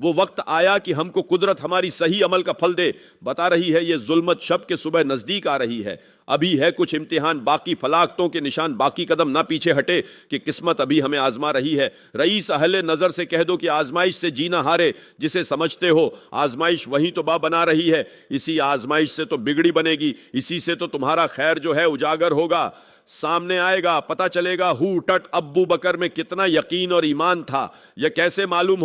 وہ وقت آیا کہ ہم کو قدرت ہماری صحیح عمل کا پھل دے. بتا رہی ہے یہ ظلمت شب کے صبح نزدیک آ رہی ہے. ابھی ہے کچھ امتحان باقی، فلاختوں کے نشان باقی، قدم نہ پیچھے ہٹے کہ قسمت ابھی ہمیں آزما رہی ہے. رئیس اہل نظر سے کہہ دو کہ آزمائش سے جینا ہارے. جسے سمجھتے ہو آزمائش وہی تو بنا رہی ہے. اسی آزمائش سے تو بگڑی بنے گی، اسی سے تو تمہارا خیر جو ہے اجاگر ہوگا، سامنے آئے گا، پتہ چلے گا ہو ٹٹ ابو بکر میں کتنا یقین اور ایمان تھا. یہ کیسے معلوم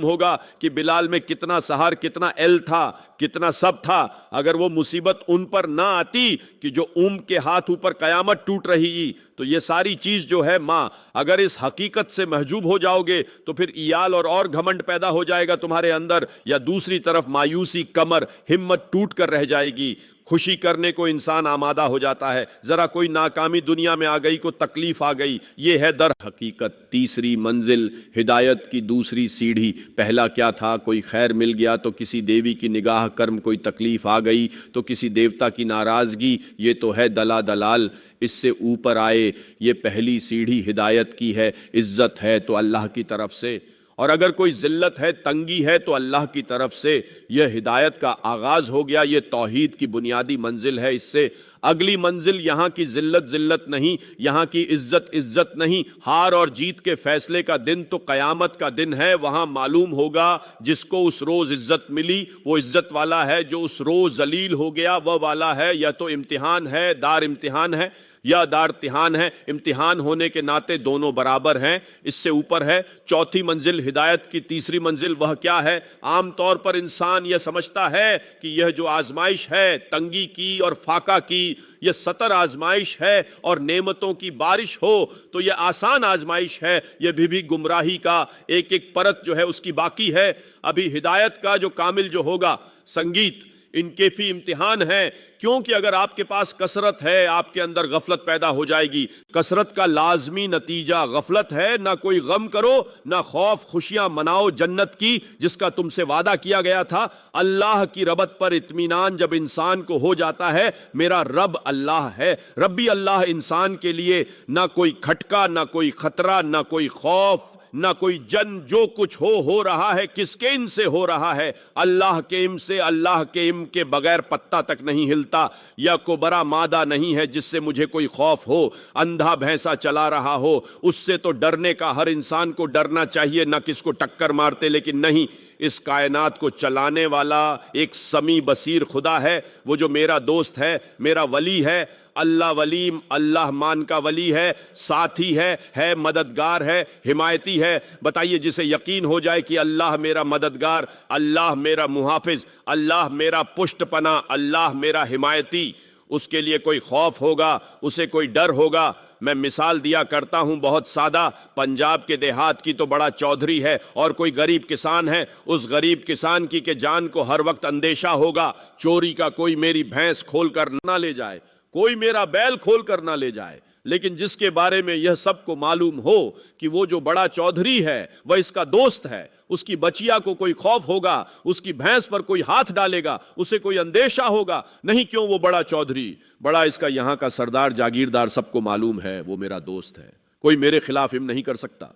ہوگا کہ بلال میں کتنا سہار، کتنا ایل تھا، کتنا سب تھا. اگر وہ مصیبت ان پر نہ آتی کہ جو کے ہاتھ اوپر قیامت ٹوٹ رہی، تو یہ ساری چیز جو ہے ماں، اگر اس حقیقت سے محجوب ہو جاؤ گے تو پھر ایال اور گھمنڈ پیدا ہو جائے گا تمہارے اندر، یا دوسری طرف مایوسی، کمر، ہمت ٹوٹ کر رہ جائے گی. خوشی کرنے کو انسان آمادہ ہو جاتا ہے، ذرا کوئی ناکامی دنیا میں آ گئی، کو تکلیف آ گئی، یہ ہے در حقیقت تیسری منزل، ہدایت کی دوسری سیڑھی. پہلا کیا تھا؟ کوئی خیر مل گیا تو کسی دیوی کی نگاہ کرم، کوئی تکلیف آ گئی تو کسی دیوتا کی ناراضگی، یہ تو ہے دلال. اس سے اوپر آئے، یہ پہلی سیڑھی ہدایت کی ہے. عزت ہے تو اللہ کی طرف سے، اور اگر کوئی ذلت ہے، تنگی ہے تو اللہ کی طرف سے. یہ ہدایت کا آغاز ہو گیا، یہ توحید کی بنیادی منزل ہے. اس سے اگلی منزل یہاں کی ذلت نہیں، یہاں کی عزت نہیں. ہار اور جیت کے فیصلے کا دن تو قیامت کا دن ہے. وہاں معلوم ہوگا جس کو اس روز عزت ملی وہ عزت والا ہے، جو اس روز ذلیل ہو گیا وہ والا ہے. یا تو امتحان ہے، دار امتحان ہے، یا دار امتحان ہے. امتحان ہونے کے ناطے دونوں برابر ہیں. اس سے اوپر ہے چوتھی منزل، ہدایت کی تیسری منزل. وہ کیا ہے؟ عام طور پر انسان یہ سمجھتا ہے کہ یہ جو آزمائش ہے تنگی کی اور فاقہ کی، یہ سطر آزمائش ہے اور نعمتوں کی بارش ہو تو یہ آسان آزمائش ہے. یہ بھی گمراہی کا ایک پرت جو ہے اس کی باقی ہے. ابھی ہدایت کا جو کامل جو ہوگا، سنگیت ان کے فی امتحان ہے. کیونکہ اگر آپ کے پاس کثرت ہے، آپ کے اندر غفلت پیدا ہو جائے گی. کثرت کا لازمی نتیجہ غفلت ہے. نہ کوئی غم کرو، نہ خوف، خوشیاں مناؤ جنت کی جس کا تم سے وعدہ کیا گیا تھا. اللہ کی ربط پر اطمینان جب انسان کو ہو جاتا ہے، میرا رب اللہ ہے، ربی اللہ، انسان کے لیے نہ کوئی کھٹکا، نہ کوئی خطرہ، نہ کوئی خوف، نہ کوئی جن. جو کچھ ہو رہا ہے کس کے علم سے ہو رہا ہے؟ اللہ کے علم سے. اللہ کے علم کے بغیر پتا تک نہیں ہلتا. یا کو بڑا مادہ نہیں ہے جس سے مجھے کوئی خوف ہو. اندھا بھینسا چلا رہا ہو، اس سے تو ڈرنے کا ہر انسان کو ڈرنا چاہیے، نہ کس کو ٹکر مارتے. لیکن نہیں، اس کائنات کو چلانے والا ایک سمیع بصیر خدا ہے. وہ جو میرا دوست ہے، میرا ولی ہے. اللہ ولیم، اللہ مان کا ولی ہے، ساتھی ہے مددگار ہے، حمایتی ہے. بتائیے جسے یقین ہو جائے کہ اللہ میرا مددگار، اللہ میرا محافظ، اللہ میرا پشت پناہ، اللہ میرا حمایتی، اس کے لیے کوئی خوف ہوگا، اسے کوئی ڈر ہوگا. میں مثال دیا کرتا ہوں بہت سادہ. پنجاب کے دیہات کی تو بڑا چودھری ہے اور کوئی غریب کسان ہے. اس غریب کسان کی کہ جان کو ہر وقت اندیشہ ہوگا چوری کا، کوئی میری بھینس کھول کر نہ لے جائے، کوئی میرا بیل کھول کر نہ لے جائے. لیکن جس کے بارے میں یہ سب کو معلوم ہو کہ وہ جو بڑا چودھری ہے وہ اس کا دوست ہے، اس کی بچیا کو کوئی خوف ہوگا، اس کی بھینس پر کوئی ہاتھ ڈالے گا، اسے کوئی اندیشہ ہوگا نہیں. کیوں؟ وہ بڑا چودھری، بڑا اس کا یہاں کا سردار جاگیردار، سب کو معلوم ہے وہ میرا دوست ہے، کوئی میرے خلاف علم نہیں کر سکتا.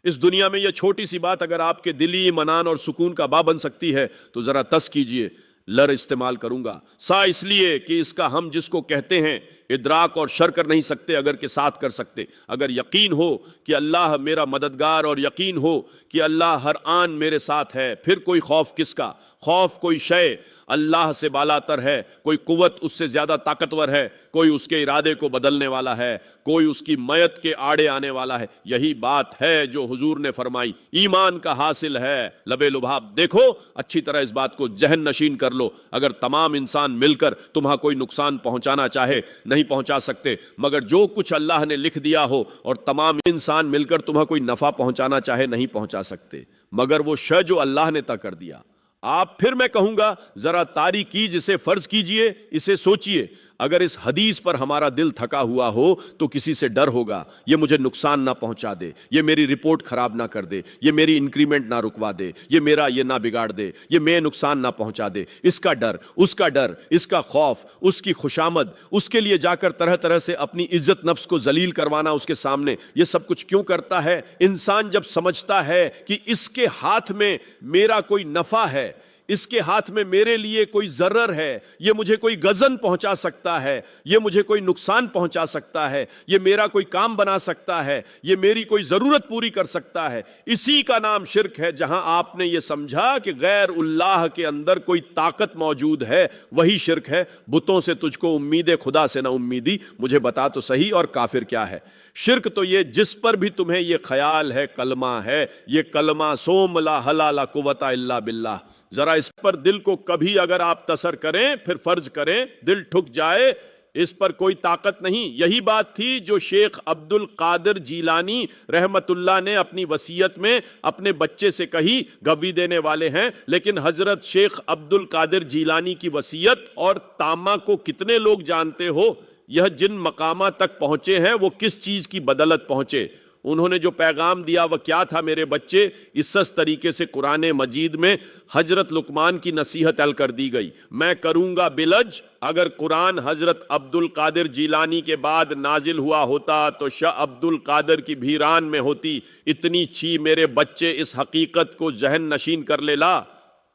اس دنیا میں یہ چھوٹی سی بات اگر آپ کے دلی اطمینان اور سکون کا باعث بن سکتی ہے تو ذرا تس کیجئے. لر استعمال کروں گا سا اس لیے کہ اس کا ہم جس کو کہتے ہیں ادراک اور شر کر نہیں سکتے اگر کے ساتھ کر سکتے. اگر یقین ہو کہ اللہ میرا مددگار اور یقین ہو کہ اللہ ہر آن میرے ساتھ ہے، پھر کوئی خوف کس کا؟ خوف کوئی شے اللہ سے بالاتر ہے، کوئی قوت اس سے زیادہ طاقتور ہے، کوئی اس کے ارادے کو بدلنے والا ہے، کوئی اس کی میت کے آڑے آنے والا ہے. یہی بات ہے جو حضور نے فرمائی ایمان کا حاصل ہے لبے لباب. دیکھو اچھی طرح اس بات کو ذہن نشین کر لو. اگر تمام انسان مل کر تمہیں کوئی نقصان پہنچانا چاہے نہیں پہنچا سکتے، مگر جو کچھ اللہ نے لکھ دیا ہو اور تمام انسان مل کر تمہیں کوئی نفع پہنچانا چاہے نہیں پہنچا سکتے مگر وہ شے جو اللہ نے طے کر دیا. آپ پھر میں کہوں گا ذرا تاریکی جسے فرض کیجئے، اسے سوچئے. اگر اس حدیث پر ہمارا دل تھکا ہوا ہو تو کسی سے ڈر ہوگا یہ مجھے نقصان نہ پہنچا دے، یہ میری رپورٹ خراب نہ کر دے، یہ میری انکریمنٹ نہ رکوا دے، یہ میرا یہ نہ بگاڑ دے، یہ میں نقصان نہ پہنچا دے، اس کا ڈر، اس کا خوف، اس کی خوشامد، اس کے لیے جا کر طرح طرح سے اپنی عزت نفس کو ذلیل کروانا اس کے سامنے، یہ سب کچھ کیوں کرتا ہے؟ انسان جب سمجھتا ہے کہ اس کے ہاتھ میں میرا کوئی نفع ہے، اس کے ہاتھ میں میرے لیے کوئی ضرر ہے، یہ مجھے کوئی غضن پہنچا سکتا ہے، یہ مجھے کوئی نقصان پہنچا سکتا ہے، یہ میرا کوئی کام بنا سکتا ہے، یہ میری کوئی ضرورت پوری کر سکتا ہے، اسی کا نام شرک ہے۔ جہاں آپ نے یہ سمجھا کہ غیر اللہ کے اندر کوئی طاقت موجود ہے، وہی شرک ہے۔ بتوں سے تجھ کو امید ہے، خدا سے نہ امیدی، مجھے بتا تو صحیح اور کافر کیا ہے؟ شرک تو یہ جس پر بھی تمہیں یہ خیال ہے کلمہ ہے، یہ کلمہ سوم لا حلا لا قوت الا باللہ، ذرا اس پر دل کو کبھی اگر آپ تسر کریں، پھر فرض کریں دل ٹھک جائے، اس پر کوئی طاقت نہیں۔ یہی بات تھی جو شیخ عبد القادر جیلانی رحمت اللہ نے اپنی وصیت میں اپنے بچے سے کہی، گواہی دینے والے ہیں، لیکن حضرت شیخ عبد القادر جیلانی کی وصیت اور تامہ کو کتنے لوگ جانتے ہو؟ یہ جن مقامات تک پہنچے ہیں وہ کس چیز کی بدولت پہنچے؟ انہوں نے جو پیغام دیا وہ کیا تھا؟ میرے بچے، اس طریقے سے قرآن مجید میں حضرت لقمان کی نصیحت عل کر دی گئی، میں کروں گا بلج۔ اگر قرآن حضرت عبد القادر جیلانی کے بعد نازل ہوا ہوتا تو شاہ عبد القادر کی بھیران میں ہوتی۔ اتنی چھی میرے بچے اس حقیقت کو ذہن نشین کر لے لا،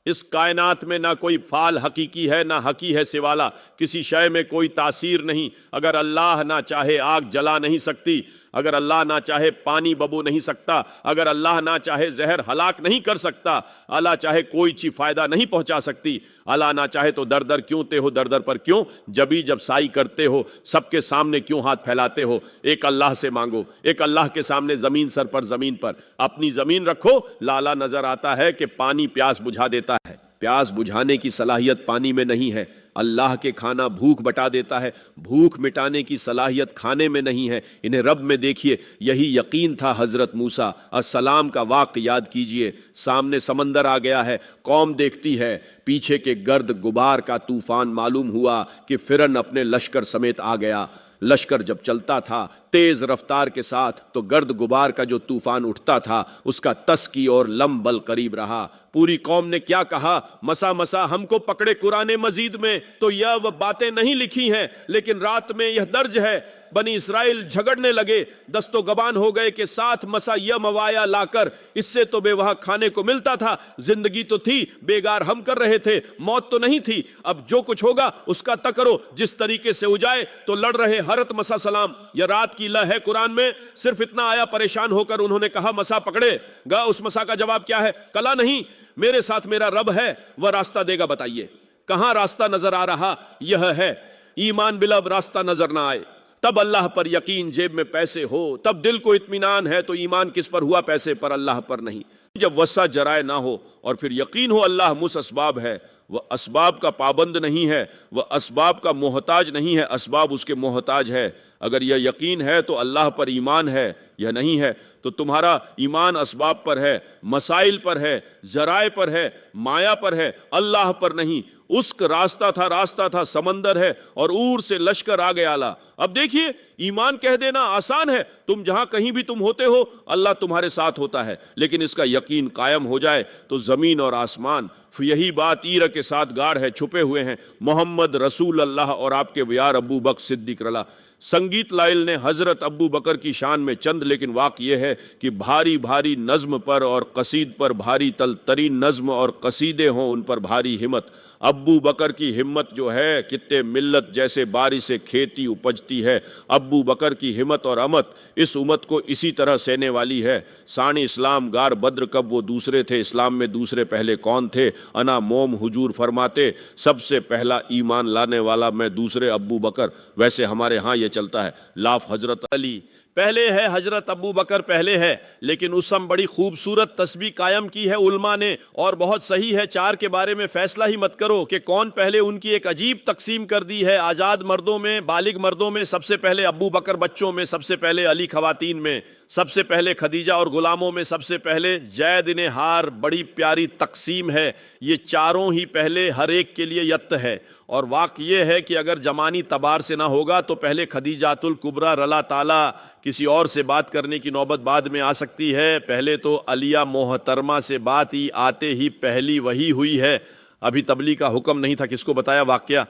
اس کائنات میں نہ کوئی فعال حقیقی ہے، نہ حقی ہے سوالا، کسی شے میں کوئی تاثیر نہیں۔ اگر اللہ نہ چاہے آگ جلا نہیں سکتی، اگر اللہ نہ چاہے پانی ببو نہیں سکتا، اگر اللہ نہ چاہے زہر ہلاک نہیں کر سکتا، اللہ چاہے کوئی چیز فائدہ نہیں پہنچا سکتی، اللہ نہ چاہے تو در در کیوں تے ہو، در در پر کیوں جب سائی کرتے ہو، سب کے سامنے کیوں ہاتھ پھیلاتے ہو؟ ایک اللہ سے مانگو، ایک اللہ کے سامنے زمین سر پر زمین پر اپنی زمین رکھو۔ لالا نظر آتا ہے کہ پانی پیاس بجھا دیتا ہے، پیاس بجھانے کی صلاحیت پانی میں نہیں ہے۔ اللہ کے کھانا بھوک بٹا دیتا ہے، بھوک مٹانے کی صلاحیت کھانے میں نہیں ہے۔ انہیں رب میں دیکھیے، یہی یقین تھا حضرت موسیٰ السلام کا۔ واقعہ یاد کیجئے، سامنے سمندر آ گیا ہے، قوم دیکھتی ہے، پیچھے کے گرد غبار کا طوفان معلوم ہوا کہ فرعون اپنے لشکر سمیت آ گیا۔ لشکر جب چلتا تھا تیز رفتار کے ساتھ تو گرد غبار کا جو طوفان اٹھتا تھا اس کا تسکی اور لم بل قریب رہا۔ پوری قوم نے کیا کہا؟ مسا مسا ہم کو پکڑے قرآن مجید میں تو یہ وہ باتیں نہیں لکھی ہیں، لیکن رات میں یہ درج ہے۔ بنی اسرائیل جھگڑنے لگے، دست و گبان ہو گئے کہ ساتھ مسا یہ موایا لا کر، اس سے تو بے وہاں کھانے کو ملتا تھا، زندگی تو تھی، بیگار ہم کر رہے تھے، موت تو نہیں تھی۔ اب جو کچھ ہوگا اس کا تکرو، جس طریقے سے ہو جائے تو لڑ رہے حضرت مسا سلام۔ یہ رات کی لہ ہے قرآن میں، صرف اتنا آیا، پریشان ہو کر انہوں نے کہا مسا پکڑے گا۔ اس مسا کا جواب کیا ہے؟ کلا نہیں، میرے ساتھ میرا رب ہے، وہ راستہ دے گا۔ بتائیے کہاں راستہ نظر آ رہا؟ یہ ہے ایمان بلب راستہ نظر نہ آئے، تب اللہ پر یقین، جیب میں پیسے ہو تب دل کو اطمینان ہے، تو ایمان کس پر ہوا؟ پیسے پر، اللہ پر نہیں۔ جب وسع جرائے نہ ہو اور پھر یقین ہو اللہ مس اسباب ہے، وہ اسباب کا پابند نہیں ہے، وہ اسباب کا محتاج نہیں ہے، اسباب اس کے محتاج ہے۔ اگر یہ یقین ہے تو اللہ پر ایمان ہے، یہ نہیں ہے تو تمہارا ایمان اسباب پر ہے، مسائل پر ہے، ذرائع پر ہے، مایا پر ہے، اللہ پر نہیں۔ اس کا راستہ تھا سمندر ہے اور اور سے لشکر آ گیا لا۔ اب دیکھیے، ایمان کہہ دینا آسان ہے، تم جہاں کہیں بھی تم ہوتے ہو اللہ تمہارے ساتھ ہوتا ہے، لیکن اس کا یقین قائم ہو جائے تو زمین اور آسمان، یہی بات ایرہ کے ساتھ گاڑ ہے، چھپے ہوئے ہیں محمد رسول اللہ اور آپ کے ویار ابو بکر صدیق رلا۔ سنگیت لائل نے حضرت ابو بکر کی شان میں چند، لیکن واقع یہ ہے کہ بھاری بھاری نظم پر اور قصید پر بھاری تل ترین نظم اور قصیدے ہوں، ان پر بھاری ہمت۔ ابو بکر کی ہمت جو ہے، کتے ملت جیسے باری سے کھیتی اپجتی ہے، ابو بکر کی ہمت اور امت اس امت کو اسی طرح سہنے والی ہے۔ سانی اسلام گار بدر کب وہ دوسرے تھے، اسلام میں دوسرے پہلے کون تھے؟ انا موم حضور فرماتے سب سے پہلا ایمان لانے والا میں دوسرے ابو بکر۔ ویسے ہمارے ہاں یہ چلتا ہے لاف حضرت علی پہلے ہے، حضرت ابو بکر پہلے ہے، لیکن اس سم بڑی خوبصورت تسبیح قائم کی ہے علماء نے، اور بہت صحیح ہے۔ چار کے بارے میں فیصلہ ہی مت کرو کہ کون پہلے، ان کی ایک عجیب تقسیم کر دی ہے۔ آزاد مردوں میں، بالغ مردوں میں سب سے پہلے ابو بکر، بچوں میں سب سے پہلے علی، خواتین میں سب سے پہلے خدیجہ، اور غلاموں میں سب سے پہلے زید بن ہار۔ بڑی پیاری تقسیم ہے، یہ چاروں ہی پہلے ہر ایک کے لیے یت ہے، اور واقع یہ ہے کہ اگر جمانی تبار سے نہ ہوگا تو پہلے خدیجۃ الکبریٰ رضی تعالیٰ کسی اور سے بات کرنے کی نوبت بعد میں آ سکتی ہے. پہلے تو علیہ محترمہ سے بات ہی آتے ہی پہلی وحی ہوئی ہے. ابھی تبلیغ کا حکم نہیں تھا. کس کو بتایا واقعہ؟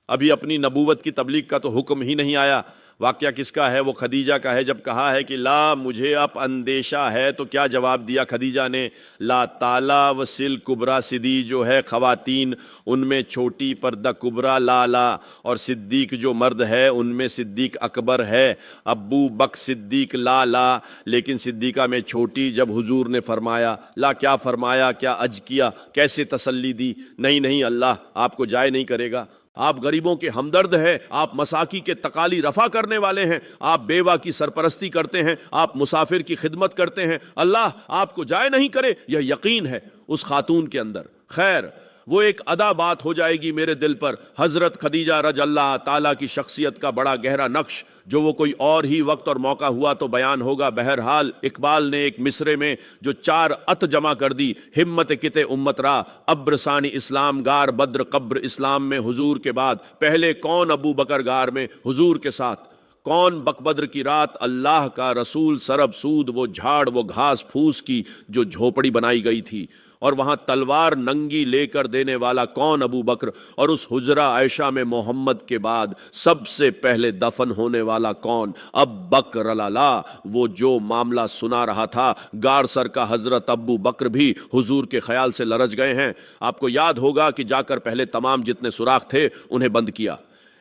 ابھی اپنی نبوت کی تبلیغ کا تو حکم ہی نہیں آیا. واقعہ کس کا ہے؟ وہ خدیجہ کا ہے. جب کہا ہے کہ لا مجھے اب اندیشہ ہے تو کیا جواب دیا خدیجہ نے؟ لا تعالیٰ وسل کبریٰ صدی جو ہے خواتین ان میں چھوٹی پردہ کبریٰ لالا، اور صدیق جو مرد ہے ان میں صدیق اکبر ہے. ابو بکر صدیق لالا، لیکن صدیقہ میں چھوٹی. جب حضور نے فرمایا لا، کیا فرمایا؟ کیا عج کیا؟ کیسے تسلی دی؟ نہیں اللہ آپ کو جائے نہیں کرے گا. آپ غریبوں کے ہمدرد ہیں، آپ مساکی کے تقالی رفع کرنے والے ہیں، آپ بیوہ کی سرپرستی کرتے ہیں، آپ مسافر کی خدمت کرتے ہیں. اللہ آپ کو جائے نہیں کرے، یہ یقین ہے اس خاتون کے اندر. خیر، وہ ایک ادا بات ہو جائے گی میرے دل پر. حضرت خدیجہ رضی اللہ تعالیٰ کی شخصیت کا بڑا گہرا نقش جو وہ کوئی اور ہی وقت اور موقع ہوا تو بیان ہوگا. بہرحال اقبال نے ایک مصرے میں جو 4 ات جمع کر دی: ہمت کت امت را ابر ثانی اسلام گار بدر قبر اسلام میں حضور کے بعد. پہلے کون؟ ابو بکر غار میں حضور کے ساتھ. کون بک بدر کی رات؟ اللہ کا رسول سرب سود، وہ جھاڑ وہ گھاس پھوس کی جو جھوپڑی بنائی گئی تھی، اور وہاں تلوار ننگی لے کر دینے والا کون؟ ابو بکر. اور اس حجرہ عائشہ میں محمد کے بعد سب سے پہلے دفن ہونے والا کون؟ اب بکر لالا. وہ جو معاملہ سنا رہا تھا غار سر کا، حضرت ابو بکر بھی حضور کے خیال سے لرز گئے ہیں. آپ کو یاد ہوگا کہ جا کر پہلے تمام جتنے سوراخ تھے انہیں بند کیا.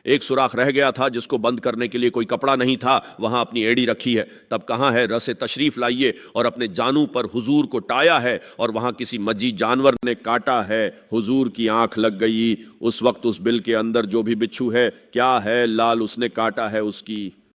ایک سوراخ رہ گیا تھا جس کو بند کرنے کے لیے کوئی کپڑا نہیں تھا، وہاں اپنی ایڑی رکھی ہے. تب کہاں ہے؟ رس تشریف لائیے اور اپنے جانوں پر حضور کو ٹایا ہے، اور وہاں کسی مجی جانور نے کاٹا ہے، حضور کی آنکھ لگ گئی. اس وقت اس بل کے اندر جو بھی بچھو ہے کیا ہے؟ لال اس نے کاٹا ہے اس کی